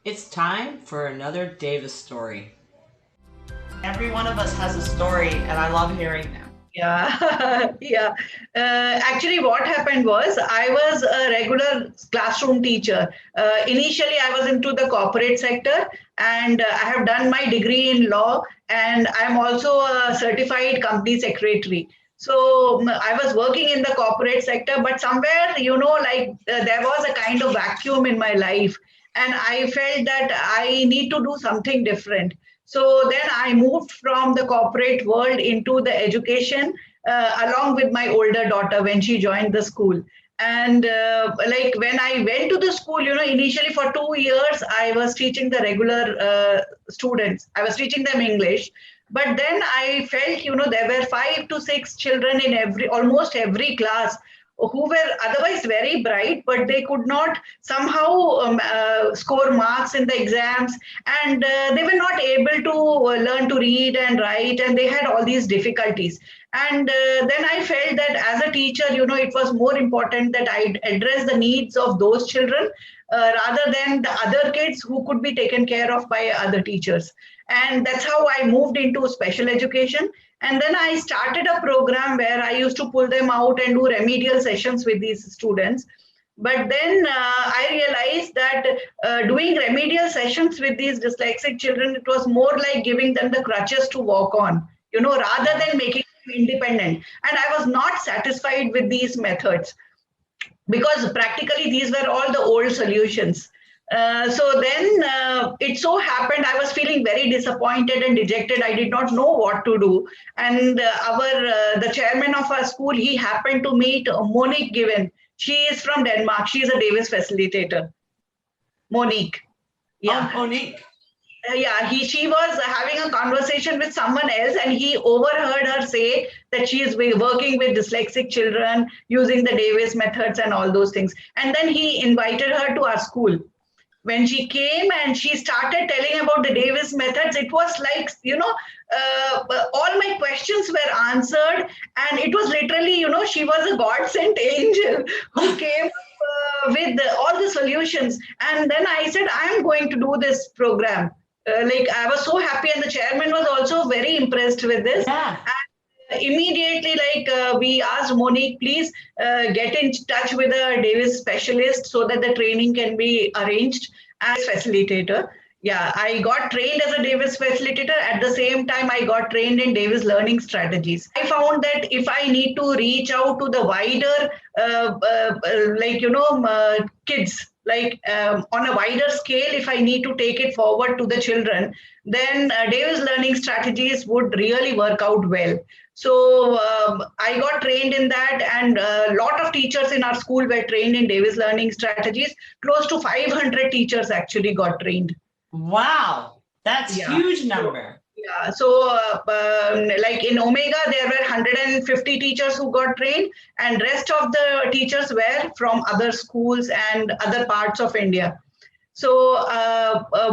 It's time for another Davis story. Every one of us has a story, and I love hearing them. Yeah, yeah. Actually, what happened was I was a regular classroom teacher. Initially, I was into the corporate sector, and I have done my degree in law, and I'm also a certified company secretary. So I was working in the corporate sector, but somewhere, there was a kind of vacuum in my life, and I felt that I need to do something different. So then I moved from the corporate world into the education along with my older daughter when she joined the school. And like when I went to the school, initially for 2 years, I was teaching the regular students, I was teaching them English. But then I felt, there were 5 to 6 children in almost every class who were otherwise very bright, but they could not somehow score marks in the exams, and they were not able to learn to read and write, and they had all these difficulties. And then I felt that as a teacher, it was more important that I address the needs of those children rather than the other kids who could be taken care of by other teachers. And that's how I moved into special education. And then I started a program where I used to pull them out and do remedial sessions with these students. But then I realized that doing remedial sessions with these dyslexic children, it was more like giving them the crutches to walk on, rather than making them independent. And I was not satisfied with these methods because practically these were all the old solutions. So then it so happened I was feeling very disappointed and dejected. I did not know what to do. And our the chairman of our school, he happened to meet Monique Given. She is from Denmark. She is a Davis facilitator. Monique. Oh, Yeah. Monique. Yeah, she was having a conversation with someone else, and he overheard her say that she is working with dyslexic children using the Davis methods and all those things. And then he invited her to our school. When she came and she started telling about the Davis methods, it was like, all my questions were answered. And it was literally, she was a God sent angel who came with all the solutions. And then I said, I am going to do this program. Like I was so happy, and the chairman was also very impressed with this. Yeah. And immediately, we asked Monique, please get in touch with a Davis specialist so that the training can be arranged as facilitator. Yeah, I got trained as a Davis facilitator. At the same time, I got trained in Davis learning strategies. I found that if I need to reach out to the wider, kids, on a wider scale, if I need to take it forward to the children, then Davis learning strategies would really work out well. So I got trained in that, and a lot of teachers in our school were trained in Davis learning strategies. Close to 500 teachers actually got trained. Wow, that's Yeah. huge number. Yeah, so like in Omega, there were 150 teachers who got trained, and rest of the teachers were from other schools and other parts of India. So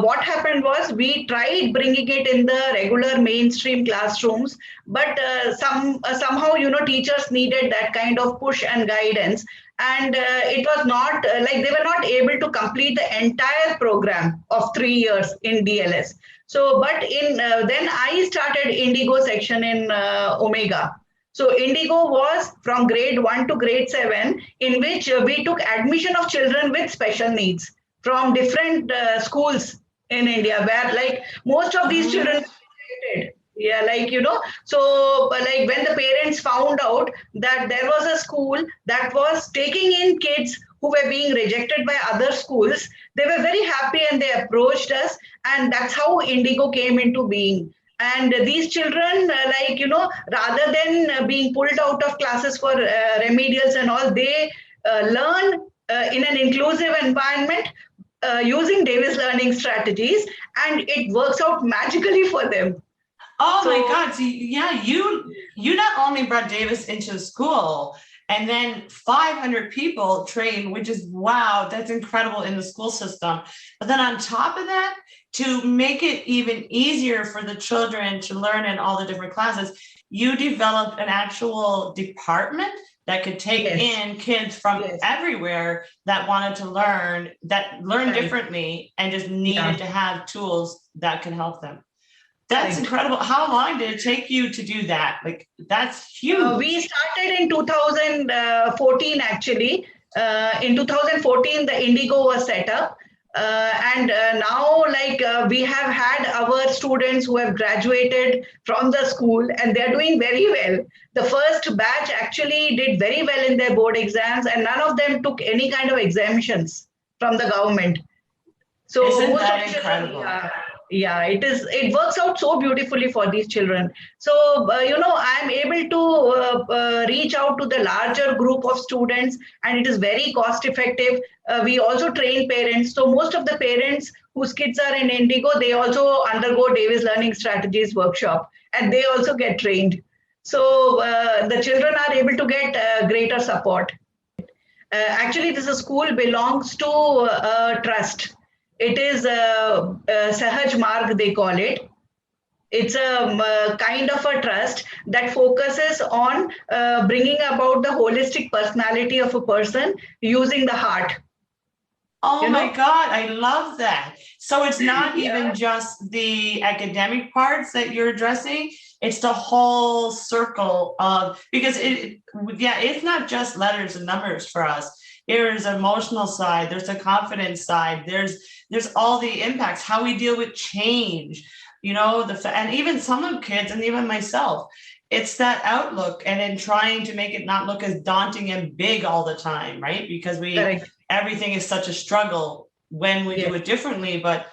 what happened was we tried bringing it in the regular mainstream classrooms, but somehow teachers needed that kind of push and guidance, and it was not like they were not able to complete the entire program of 3 years in DLS. So, but in then I started Indigo section in Omega. So Indigo was from grade 1 to grade 7, in which we took admission of children with special needs from different schools in India, where like most of these children were rejected. Yeah, so like when the parents found out that there was a school that was taking in kids who were being rejected by other schools, they were very happy and they approached us, and that's how Indigo came into being. And these children, rather than being pulled out of classes for remedials and all, they learn in an inclusive environment using Davis learning strategies, and it works out magically for them. Oh my God. So yeah, you not only brought Davis into school, and then 500 people trained, which is wow, that's incredible in the school system. But then on top of that, to make it even easier for the children to learn in all the different classes, you developed an actual department that could take Yes. in kids from Yes. everywhere that wanted to learn, that learn Right. differently and just needed Yeah. to have tools that could help them. That's Right. incredible. How long did it take you to do that? Like, that's huge. We started in 2014, actually. In 2014, the Indigo was set up. And now, we have had our students who have graduated from the school, and they're doing very well. The first batch actually did very well in their board exams, and none of them took any kind of exemptions from the government. So Isn't most that of the incredible? children, yeah, it is. It works out so beautifully for these children. So I'm able to reach out to the larger group of students, and it is very cost effective. We also train parents. So most of the parents whose kids are in Indigo, they also undergo Davis Learning Strategies workshop, and they also get trained. So the children are able to get greater support. Actually, this school belongs to a trust. It is Sahaj Marg, they call it. It's a kind of a trust that focuses on bringing about the holistic personality of a person using the heart. Oh my God, I love that. So it's not Yeah. even just the academic parts that you're addressing, it's the whole circle of, because it's not just letters and numbers for us. There's an emotional side, there's a confidence side, there's all the impacts, how we deal with change, and even some of the kids and even myself, it's that outlook, and then trying to make it not look as daunting and big all the time, right? Because Correct. everything is such a struggle when we do it differently. But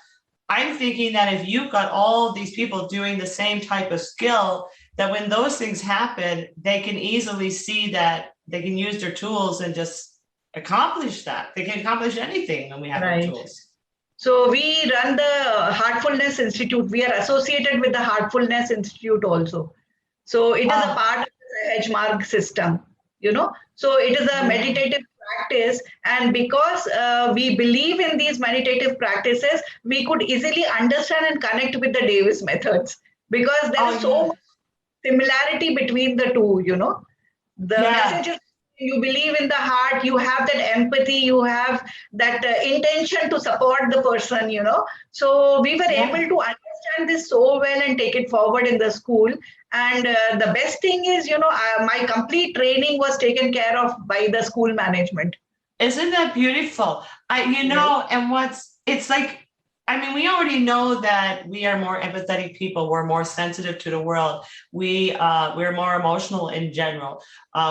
I'm thinking that if you've got all these people doing the same type of skill, that when those things happen, they can easily see that they can use their tools and just accomplish that. They can accomplish anything when we have the tools. So we run the Heartfulness Institute. We are associated with the Heartfulness Institute also. So it is a part of the Hedgemark system, So it is a meditative practice. And because we believe in these meditative practices, we could easily understand and connect with the Davis methods, because there is so much similarity between the two, The message is, you believe in the heart, you have that empathy, you have that intention to support the person, So we were able to understand this so well and take it forward in the school. And the best thing is, my complete training was taken care of by the school management. Isn't that beautiful? And it's like, we already know that we are more empathetic people. We're more sensitive to the world. We're more emotional in general.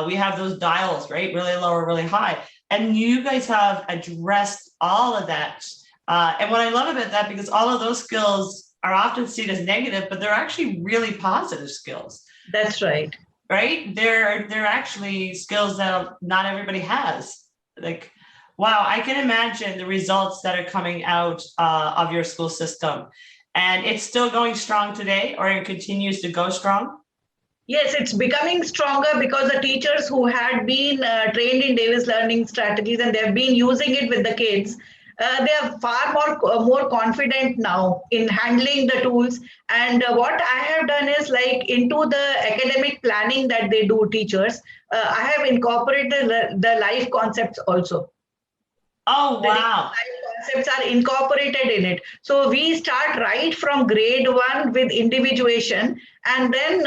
We have those dials, right? Really low or really high. And you guys have addressed all of that. And what I love about that, because all of those skills are often seen as negative, but they're actually really positive skills. That's right. Right? They're actually skills that not everybody has. Like, wow, I can imagine the results that are coming out of your school system. And it's still going strong today, or it continues to go strong? Yes, it's becoming stronger because the teachers who had been trained in Davis Learning Strategies and they've been using it with the kids, they are far more confident now in handling the tools. And what I have done is, into the academic planning that they do, teachers, I have incorporated the life concepts also. Oh, wow. The life concepts are incorporated in it. So we start right from grade 1 with individuation, and then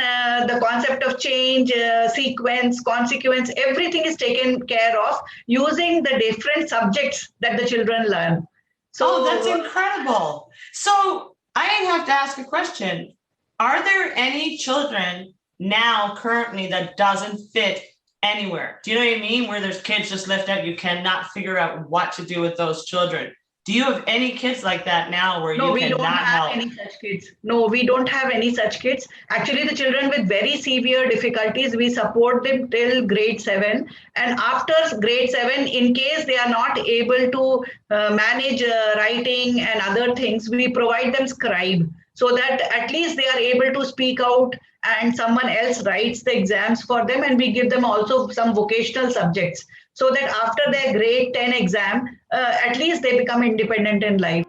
the concept of change, sequence, consequence, everything is taken care of using the different subjects that the children learn. So that's incredible. So I have to ask a question. Are there any children now currently that doesn't fit anywhere? Do you know what I mean? Where there's kids just left out, you cannot figure out what to do with those children. Do you have any kids like that now where you cannot help? No, we don't have any such kids. No, we don't have any such kids. Actually, the children with very severe difficulties, we support them till grade 7. And after grade 7, in case they are not able to manage writing and other things, we provide them scribe, so that at least they are able to speak out and someone else writes the exams for them. And we give them also some vocational subjects, so that after their grade 10 exam, at least they become independent in life.